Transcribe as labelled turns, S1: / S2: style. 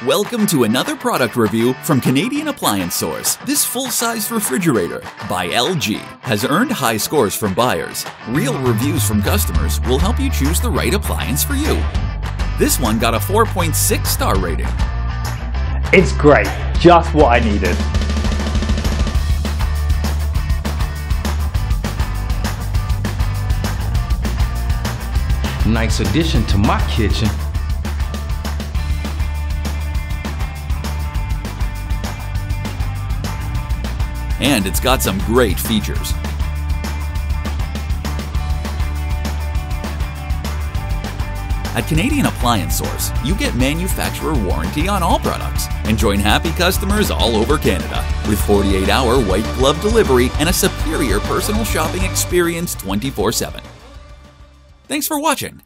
S1: Welcome to another product review from Canadian Appliance Source. This full-size refrigerator by LG has earned high scores from buyers. Real reviews from customers will help you choose the right appliance for you. This one got a 4.6 star rating.
S2: It's great, just what I needed.
S3: Nice addition to my kitchen.
S1: And it's got some great features. At Canadian Appliance Source, you get manufacturer warranty on all products and join happy customers all over Canada with 48-hour white glove delivery and a superior personal shopping experience 24/7. Thanks for watching.